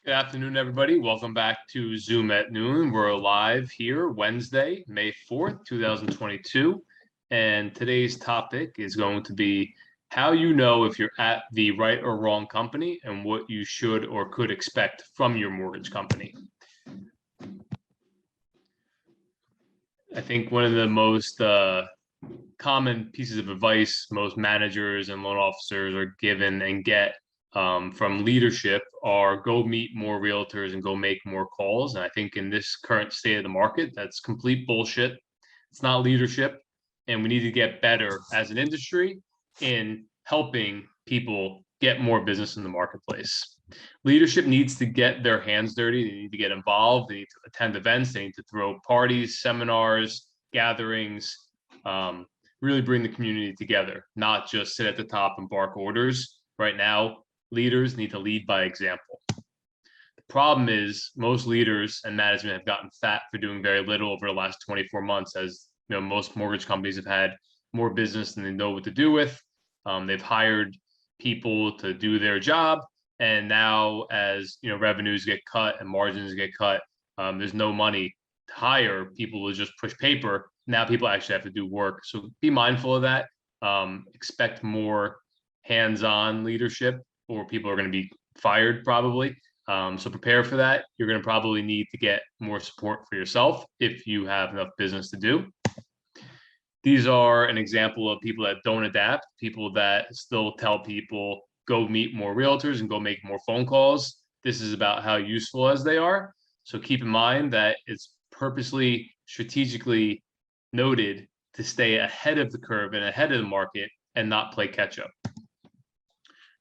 Good afternoon, everybody. Welcome back to Zoom at Noon. We're live here Wednesday, May 4th, 2022. And today's topic is going to be how you know if you're at the right or wrong company and what you should or could expect from your mortgage company. I think one of the most common pieces of advice most managers and loan officers are given and get from leadership are go meet more realtors and go make more calls. And I think in this current state of the market, that's complete bullshit. It's not leadership. And we need to get better as an industry in helping people get more business in the marketplace. Leadership needs to get their hands dirty. They need to get involved. They need to attend events. They need to throw parties, seminars, gatherings, really bring the community together, not just sit at the top and bark orders. Right now, leaders need to lead by example. The problem is most leaders and management have gotten fat for doing very little over the last 24 months, as you know, most mortgage companies have had more business than they know what to do with. They've hired people to do their job, and now as you know, revenues get cut and margins get cut, there's no money to hire people to just push paper. Now people actually have to do work. So be mindful of that. Expect more hands-on leadership, or people are going to be fired probably. So prepare for that. You're going to probably need to get more support for yourself if you have enough business to do. These are an example of people that don't adapt, people that still tell people, go meet more realtors and go make more phone calls. This is about how useful as they are. So keep in mind that it's purposely, strategically noted to stay ahead of the curve and ahead of the market and not play catch up.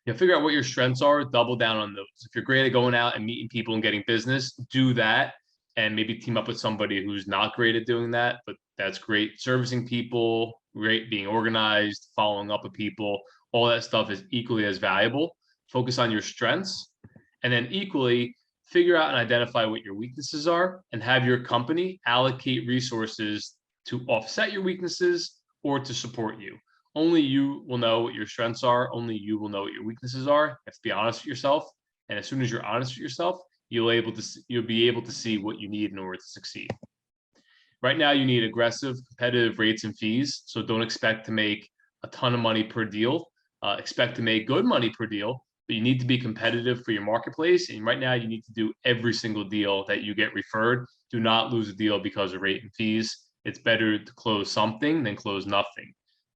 Figure out what your strengths are, double down on those. If you're great at going out and meeting people and getting business, do that, and maybe team up with somebody who's not great at doing that, but that's great servicing people, great being organized, following up with people. All that stuff is equally as valuable. Focus on your strengths, and then equally figure out and identify what your weaknesses are and have your company allocate resources to offset your weaknesses or to support you. Only you will know what your strengths are. Only you will know what your weaknesses are. You have to be honest with yourself. And as soon as you're honest with yourself, you'll be able to see what you need in order to succeed. Right now, you need aggressive, competitive rates and fees. So don't expect to make a ton of money per deal. Expect to make good money per deal, but you need to be competitive for your marketplace. And right now, you need to do every single deal that you get referred. Do not lose a deal because of rate and fees. It's better to close something than close nothing.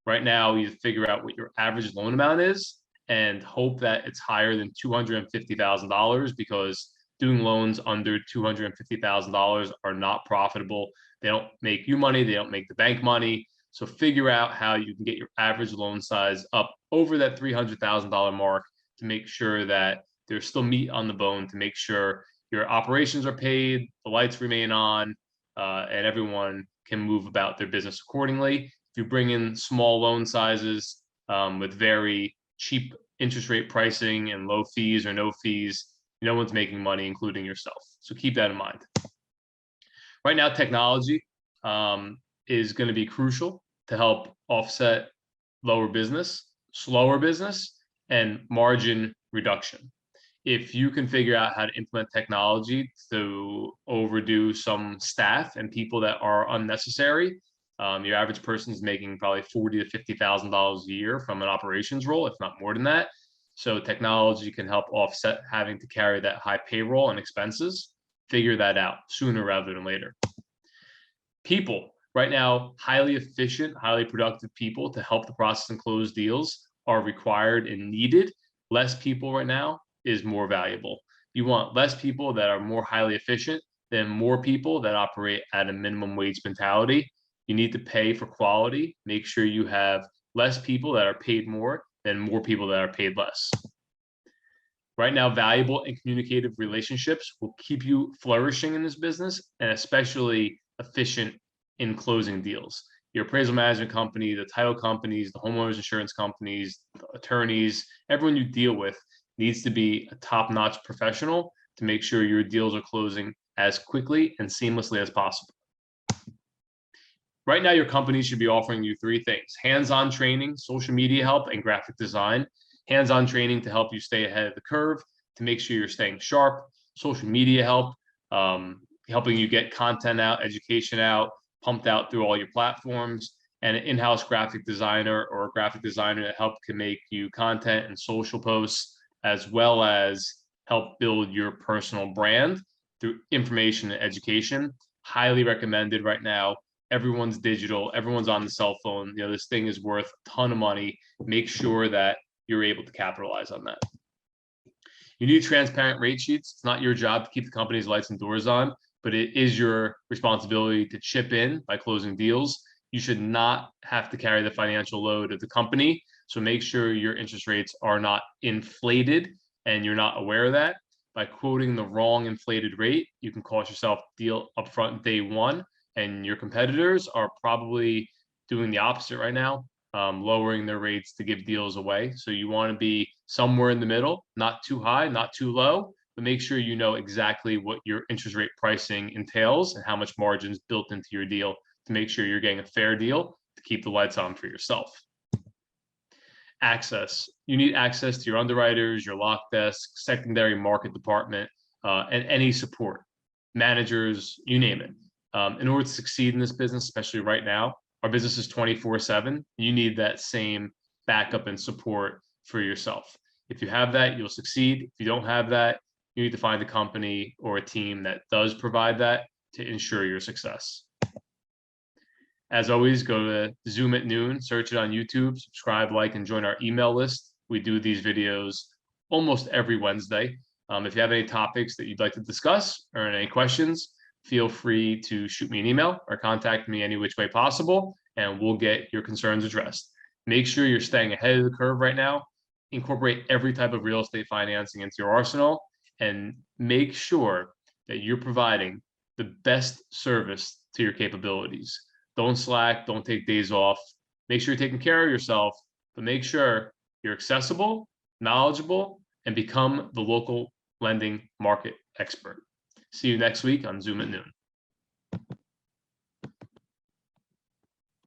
Right now, you figure out what your average loan amount is and hope that it's higher than $250,000, because doing loans under $250,000 are not profitable. They don't make you money. They don't make the bank money. So figure out how you can get your average loan size up over that $300,000 mark to make sure that there's still meat on the bone, to make sure your operations are paid, the lights remain on, and everyone can move about their business accordingly. If you bring in small loan sizes with very cheap interest rate pricing and low fees or no fees, no one's making money, including yourself. So keep that in mind. Right now, technology is going to be crucial to help offset lower business, slower business, and margin reduction. If you can figure out how to implement technology to overdo some staff and people that are unnecessary, your average person is making probably $40,000 to $50,000 a year from an operations role, if not more than that. So technology can help offset having to carry that high payroll and expenses. Figure that out sooner rather than later. People, right now, highly efficient, highly productive people to help the process and close deals are required and needed. Less people right now is more valuable. You want less people that are more highly efficient than more people that operate at a minimum wage mentality. You need to pay for quality. Make sure you have less people that are paid more than more people that are paid less. Right now, valuable and communicative relationships will keep you flourishing in this business, and especially efficient in closing deals. Your appraisal management company, the title companies, the homeowners insurance companies, the attorneys, everyone you deal with needs to be a top-notch professional to make sure your deals are closing as quickly and seamlessly as possible. Right now, your company should be offering you three things: hands-on training, social media help, and graphic design. Hands-on training to help you stay ahead of the curve, to make sure you're staying sharp. social media help, helping you get content out, education out, pumped out through all your platforms, and an in-house graphic designer or a graphic designer that can make you content and social posts, as well as help build your personal brand through information and education. Highly recommended right now. Everyone's digital, everyone's on the cell phone. This thing is worth a ton of money. Make sure that you're able to capitalize on that. You need transparent rate sheets. It's not your job to keep the company's lights and doors on, but it is your responsibility to chip in by closing deals. You should not have to carry the financial load of the company. So make sure your interest rates are not inflated and you're not aware of that. By quoting the wrong inflated rate, you can cost yourself deal upfront day one, and your competitors are probably doing the opposite right now, lowering their rates to give deals away. So you want to be somewhere in the middle, not too high, not too low, but make sure you know exactly what your interest rate pricing entails and how much margin is built into your deal to make sure you're getting a fair deal to keep the lights on for yourself. Access. You need access to your underwriters, your lock desk, secondary market department, and any support, managers, you name it. In order to succeed in this business, especially right now, our business is 24/7. You need that same backup and support for yourself. If you have that, you'll succeed. If you don't have that, you need to find a company or a team that does provide that to ensure your success. As always, go to Zoom at Noon, search it on YouTube, subscribe, like, and join our email list. We do these videos almost every Wednesday. If you have any topics that you'd like to discuss or any questions, feel free to shoot me an email or contact me any which way possible, and we'll get your concerns addressed. Make sure you're staying ahead of the curve right now. Incorporate every type of real estate financing into your arsenal, and make sure that you're providing the best service to your capabilities. Don't slack, don't take days off. Make sure you're taking care of yourself, but make sure you're accessible, knowledgeable, and become the local lending market expert. See you next week on Zoom at Noon.